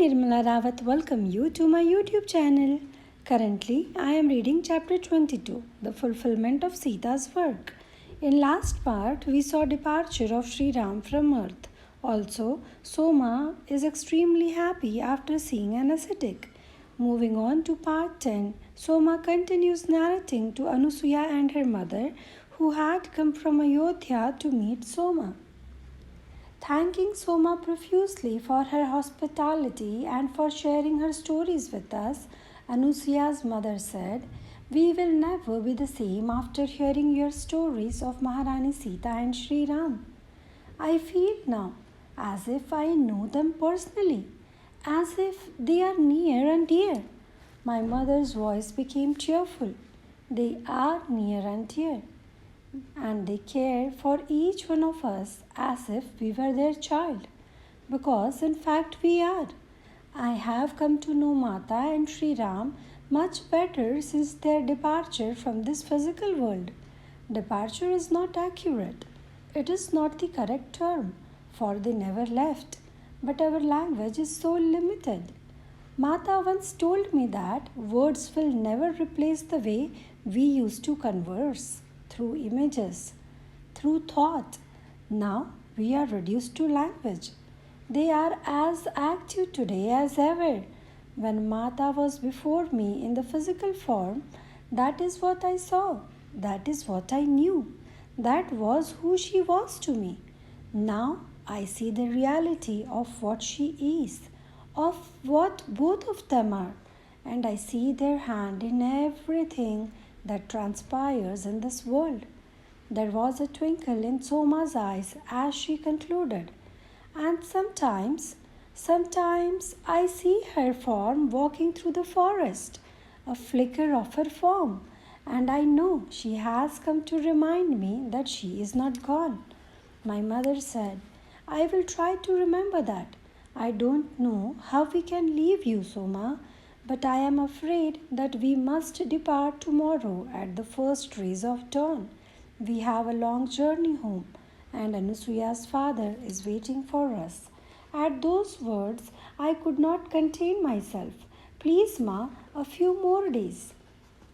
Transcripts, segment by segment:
Nirmala Rawat welcome you to my YouTube channel. Currently, I am reading chapter 22, The Fulfillment of Sita's Work. In last part, we saw departure of Sri Ram from earth. Also, Soma is extremely happy after seeing an ascetic. Moving on to part 10, Soma continues narrating to Anasuya and her mother who had come from Ayodhya to meet Soma. Thanking Soma profusely for her hospitality and for sharing her stories with us, Anusuya's mother said, "We will never be the same after hearing your stories of Maharani Sita and Sri Ram. I feel now as if I know them personally, as if they are near and dear." My mother's voice became cheerful. They are near and dear, and they care for each one of us as if we were their child, because in fact we are. I have come to know Mata and Sri Ram much better since their departure from this physical world. Departure is not accurate. It is not the correct term, for they never left, but our language is so limited. Mata once told me that words will never replace the way we used to converse, through images, through thought. Now we are reduced to language. They are as active today as ever. When Mata was before me in the physical form, that is what I saw. That is what I knew. That was who she was to me. Now I see the reality of what she is, of what both of them are, and I see their hand in everything that transpires in this world. There was a twinkle in Soma's eyes as she concluded. And sometimes I see her form walking through the forest, a flicker of her form, and I know she has come to remind me that she is not gone. My mother said, "I will try to remember that. I don't know how we can leave you, Soma, but I am afraid that we must depart tomorrow at the first rays of dawn. We have a long journey home, and Anusuya's father is waiting for us." At those words, I could not contain myself. "Please, Ma, a few more days."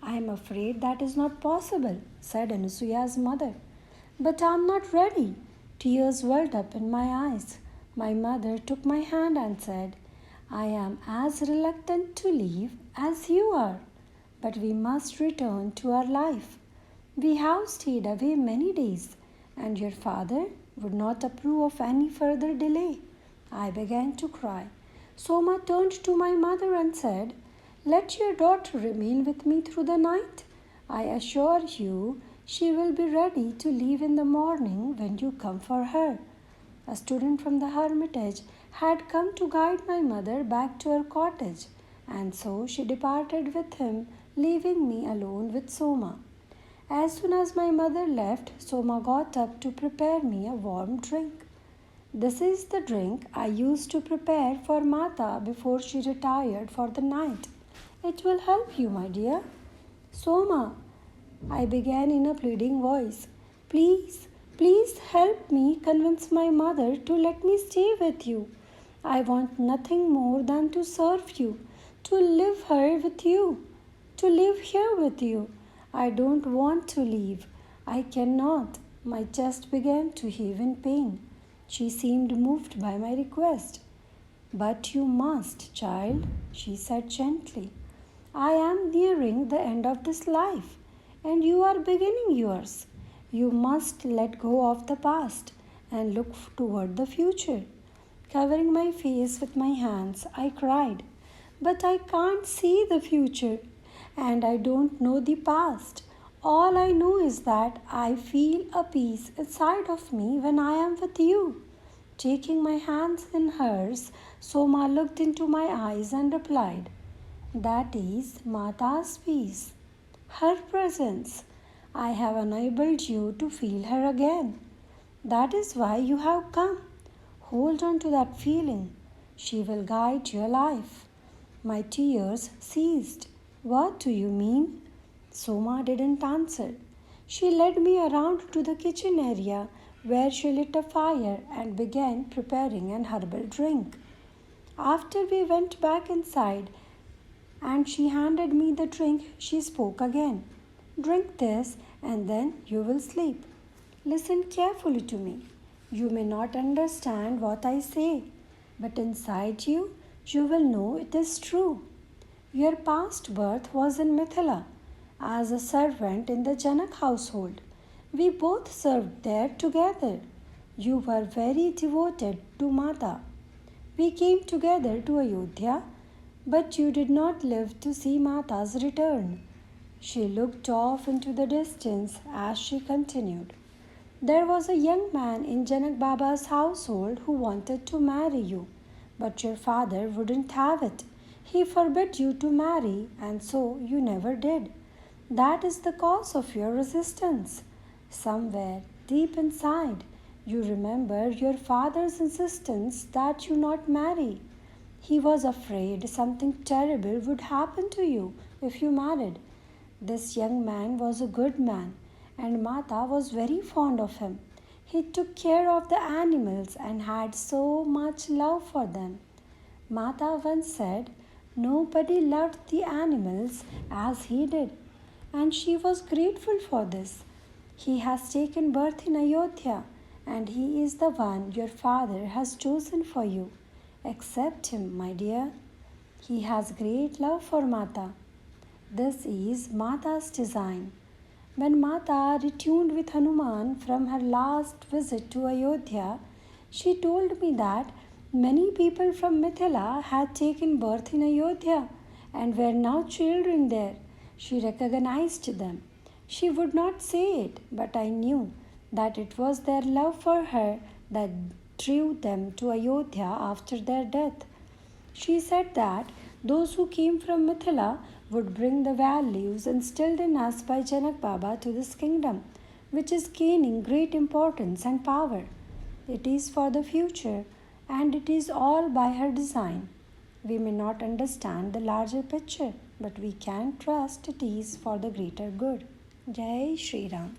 "I am afraid that is not possible," said Anusuya's mother. "But I am not ready." Tears welled up in my eyes. My mother took my hand and said, "I am as reluctant to leave as you are, but we must return to our life. We have stayed away many days, and your father would not approve of any further delay." I began to cry. Soma turned to my mother and said, "Let your daughter remain with me through the night. I assure you she will be ready to leave in the morning when you come for her." A student from the hermitage had come to guide my mother back to her cottage, and so she departed with him, leaving me alone with Soma. As soon as my mother left, Soma got up to prepare me a warm drink. This is the drink I used to prepare for Mata before she retired for the night. "It will help you, my dear." "Soma," I began in a pleading voice, Please help me convince my mother to let me stay with you. I want nothing more than to serve you, to live here with you. I don't want to leave. I cannot." My chest began to heave in pain. She seemed moved by my request. "But you must, child," she said gently. "I am nearing the end of this life, and you are beginning yours. You must let go of the past and look toward the future." Covering my face with my hands, I cried, "But I can't see the future, and I don't know the past. All I know is that I feel a peace inside of me when I am with you." Taking my hands in hers, Soma looked into my eyes and replied, "That is Mata's peace, her presence. I have enabled you to feel her again. That is why you have come. Hold on to that feeling. She will guide your life." My tears ceased. "What do you mean?" Soma didn't answer. She led me around to the kitchen area where she lit a fire and began preparing an herbal drink. After we went back inside and she handed me the drink, she spoke again. Drink this and then you will sleep. Listen carefully to me. You may not understand what I say, but inside you, you will know it is true. Your past birth was in Mithila as a servant in the Janak household. We both served there together. You were very devoted to Mata. We came together to Ayodhya, but you did not live to see Mata's return. She looked off into the distance as she continued. There was a young man in Janak Baba's household who wanted to marry you, but your father wouldn't have it. He forbid you to marry, and so you never did. That is the cause of your resistance. Somewhere deep inside, you remember your father's insistence that you not marry. He was afraid something terrible would happen to you if you married. This young man was a good man, and Mata was very fond of him. He took care of the animals and had so much love for them. Mata once said, nobody loved the animals as he did, and she was grateful for this. He has taken birth in Ayodhya, and he is the one your father has chosen for you. Accept him, my dear. He has great love for Mata. This is Mata's design. When Mata returned with Hanuman from her last visit to Ayodhya, she told me that many people from Mithila had taken birth in Ayodhya and were now children there. She recognized them. She would not say it, but I knew that it was their love for her that drew them to Ayodhya after their death. She said that those who came from Mithila would bring the values instilled in us by Janak Baba to this kingdom, which is gaining great importance and power. It is for the future, and it is all by her design. We may not understand the larger picture, but we can trust it is for the greater good. Jai Shri Ram.